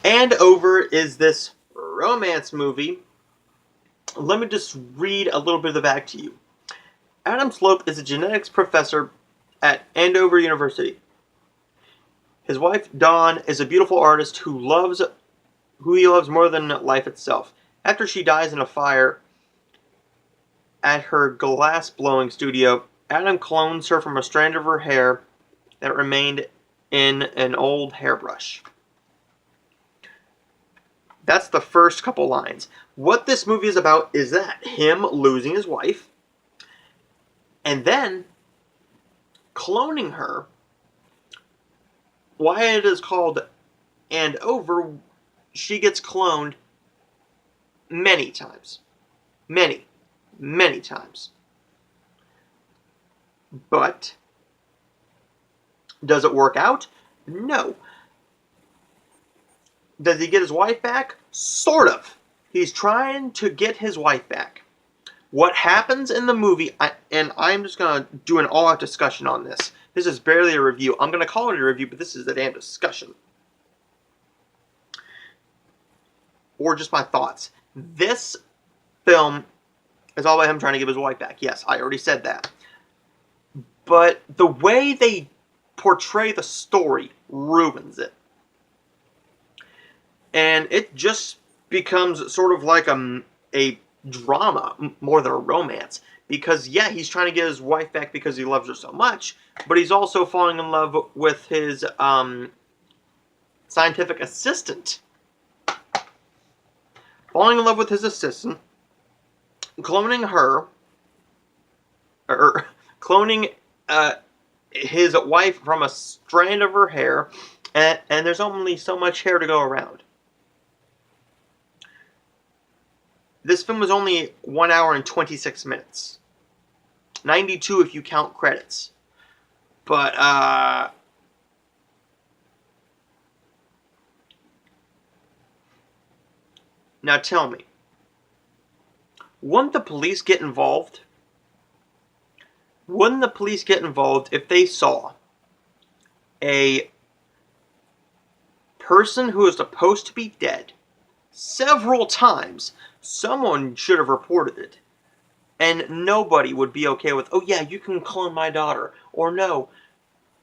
Andover is this romance movie. Let me just read a little bit of the back to you. Adam Slope is a genetics professor at Andover University. His wife, Dawn, is a beautiful artist who he loves more than life itself. After she dies in a fire at her glass-blowing studio, Adam clones her from a strand of her hair that remained in an old hairbrush. That's the first couple lines. What this movie is about is that him losing his wife and then cloning her. Why it is called Andover, she gets cloned many times. Many, many times. But does it work out? No. Does he get his wife back? Sort of. He's trying to get his wife back. What happens in the movie, and I'm just going to do an all-out discussion on this. This is barely a review. I'm going to call it a review, but this is a damn discussion. Or just my thoughts. This film is all about him trying to give his wife back. Yes, I already said that. But the way they portray the story ruins it. And it just becomes sort of like a drama more than a romance. Because, yeah, he's trying to get his wife back because he loves her so much, but he's also falling in love with his scientific assistant. Falling in love with his assistant, cloning her, or cloning his wife from a strand of her hair, and there's only so much hair to go around. This film was only 1 hour and 26 minutes. 92 if you count credits. But, now tell me, wouldn't the police get involved? Wouldn't the police get involved if they saw a person who is supposed to be dead several times? Someone should have reported it. And nobody would be okay with, oh yeah, you can clone my daughter. Or no.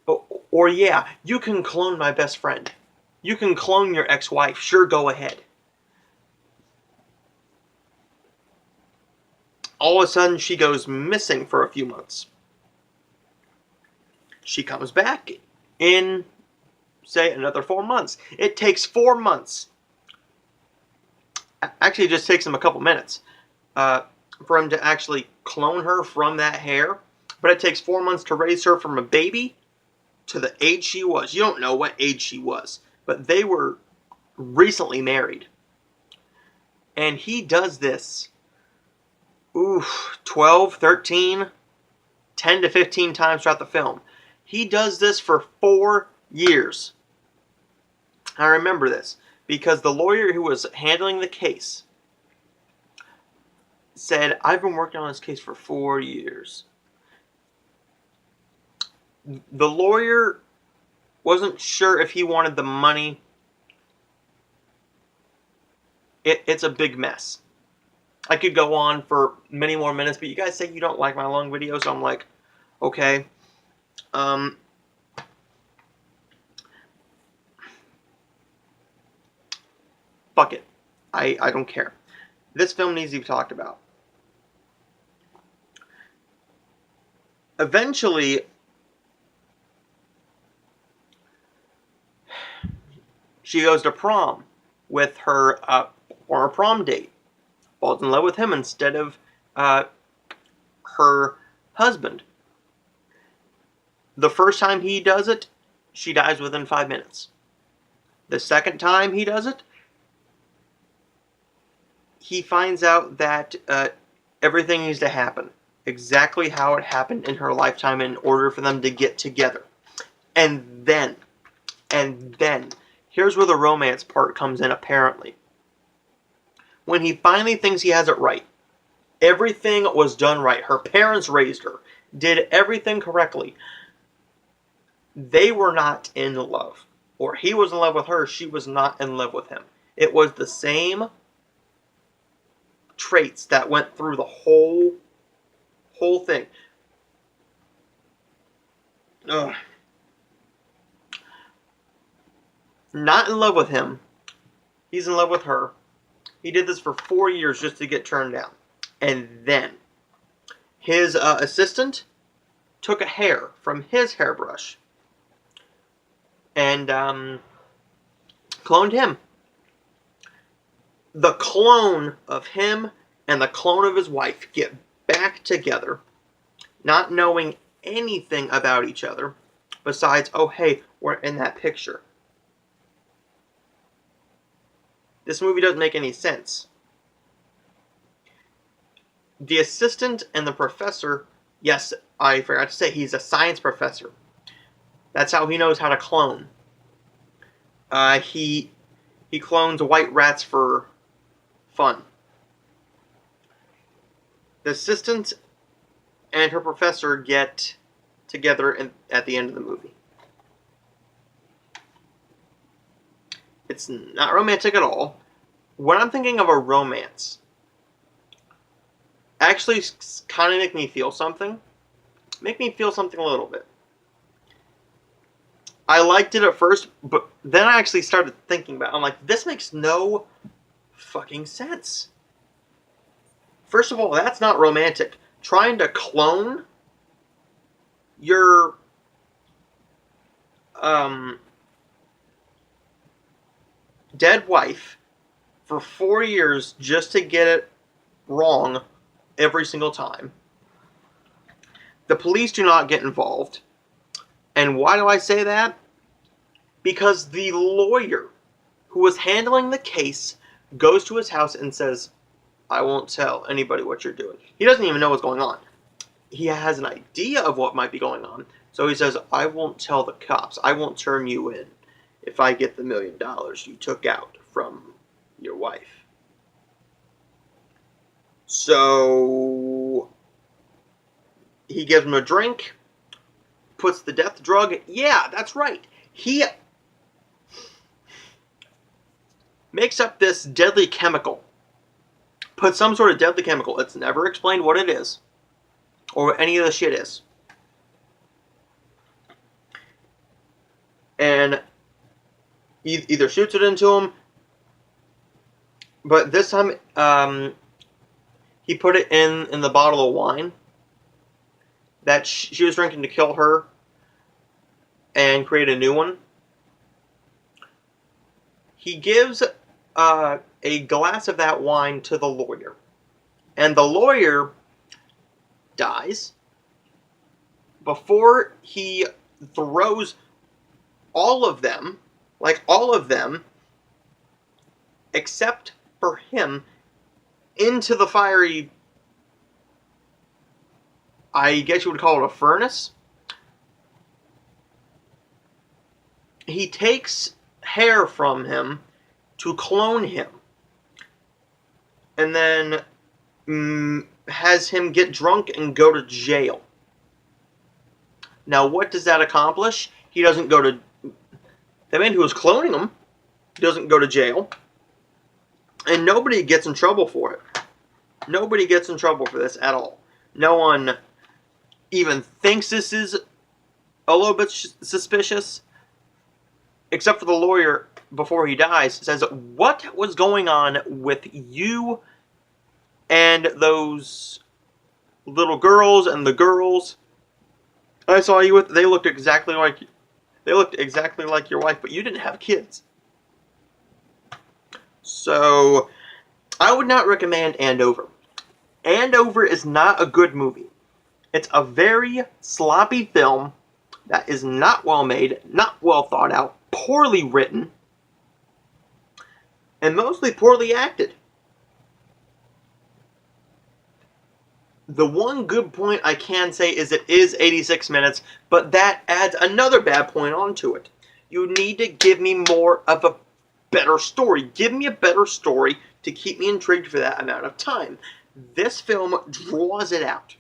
Or yeah, you can clone my best friend. You can clone your ex-wife. Sure, go ahead. All of a sudden, she goes missing for a few months. She comes back in, say, another 4 months. It takes 4 months. Actually, it just takes him a couple minutes for him to actually clone her from that hair. But it takes 4 months to raise her from a baby to the age she was. You don't know what age she was, but they were recently married. And he does this, 12, 13, 10 to 15 times throughout the film. He does this for 4 years. I remember this because the lawyer who was handling the case said, I've been working on this case for 4 years. The lawyer wasn't sure if he wanted the money. It's a big mess. I could go on for many more minutes, but you guys say you don't like my long videos, so I'm like, okay. Fuck it. I don't care. This film needs to be talked about. Eventually, she goes to prom with her former prom date. Falls in love with him instead of her husband. The first time he does it, she dies within 5 minutes. The second time he does it, he finds out that everything needs to happen exactly how it happened in her lifetime in order for them to get together. And then, here's where the romance part comes in apparently. When he finally thinks he has it right, everything was done right. Her parents raised her, did everything correctly. They were not in love. or he was in love with her, she was not in love with him. It was the same traits that went through the whole thing. Ugh. Not in love with him. He's in love with her. He did this for 4 years just to get turned down. And then his assistant took a hair from his hairbrush and cloned him. The clone of him and the clone of his wife get back together, not knowing anything about each other besides, oh hey, we're in that picture. This movie doesn't make any sense. The assistant and the professor, yes, I forgot to say, he's a science professor. That's how he knows how to clone. He clones white rats for fun. The assistant and her professor get together at the end of the movie. It's not romantic at all. When I'm thinking of a romance, actually kind of make me feel something. Make me feel something a little bit. I liked it at first, but then I actually started thinking about it. I'm like, this makes no fucking sense. First of all, that's not romantic. Trying to clone your dead wife for 4 years just to get it wrong every single time. The police do not get involved. And why do I say that? Because the lawyer who was handling the case goes to his house and says, I won't tell anybody what you're doing. He doesn't even know what's going on. He has an idea of what might be going on. So he says, I won't tell the cops. I won't turn you in if I get the $1 million you took out from your wife. So he gives him a drink, puts the death drug. Yeah, that's right. He makes up this deadly chemical. Puts some sort of deadly chemical. It's never explained what it is. Or what any of the shit is. And either shoots it into him. But this time, he put it in the bottle of wine that she was drinking to kill her and create a new one. He gives a glass of that wine to the lawyer. And the lawyer dies before he throws all of them, except for him, into the fiery, I guess you would call it a furnace. He takes hair from him to clone him. And then has him get drunk and go to jail. Now, what does that accomplish? He doesn't go to... The man who was cloning him doesn't go to jail. And nobody gets in trouble for it. Nobody gets in trouble for this at all. No one even thinks this is a little bit suspicious. Except for the lawyer, before he dies, says, what was going on with you and those little girls and the girls I saw you with? They looked exactly like your wife, but you didn't have kids. So, I would not recommend Andover. Andover is not a good movie. It's a very sloppy film that is not well made, not well thought out, poorly written, and mostly poorly acted. The one good point I can say is it is 86 minutes, but that adds another bad point onto it. You need to give me more of a better story. Give me a better story to keep me intrigued for that amount of time. This film draws it out.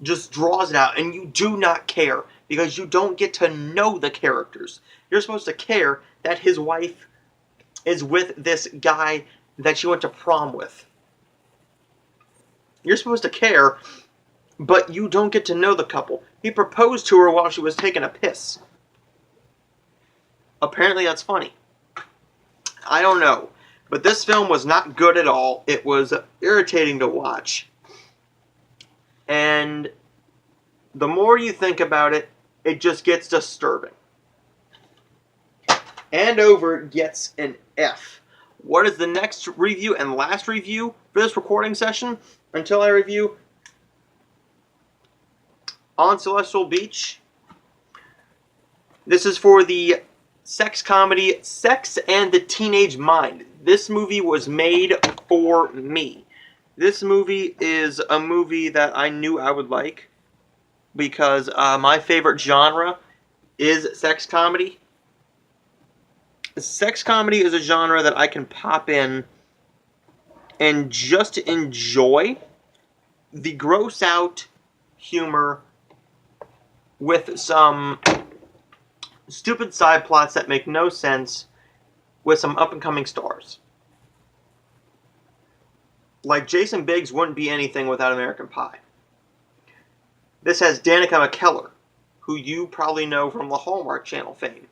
Just draws it out, and you do not care because you don't get to know the characters. You're supposed to care that his wife is with this guy that she went to prom with. You're supposed to care, but you don't get to know the couple. He proposed to her while she was taking a piss. Apparently that's funny. I don't know. But this film was not good at all. It was irritating to watch. And the more you think about it, it just gets disturbing. Andover gets an F. What is the next review and last review for this recording session? Until I review On Celestial Beach. This is for the sex comedy Sex and the Teenage Mind. This movie was made for me. This movie is a movie that I knew I would like because my favorite genre is sex comedy. Sex comedy is a genre that I can pop in and just enjoy the gross out humor with some stupid side plots that make no sense with some up and coming stars. Like Jason Biggs wouldn't be anything without American Pie. This has Danica McKellar, who you probably know from the Hallmark Channel fame.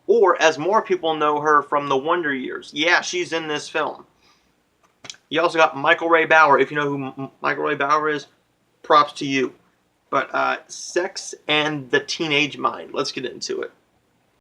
Or, as more people know her from the Wonder Years. Yeah, she's in this film. You also got Michael Ray Bauer. If you know who Michael Ray Bauer is, props to you. But Sex and the Teenage Mind. Let's get into it.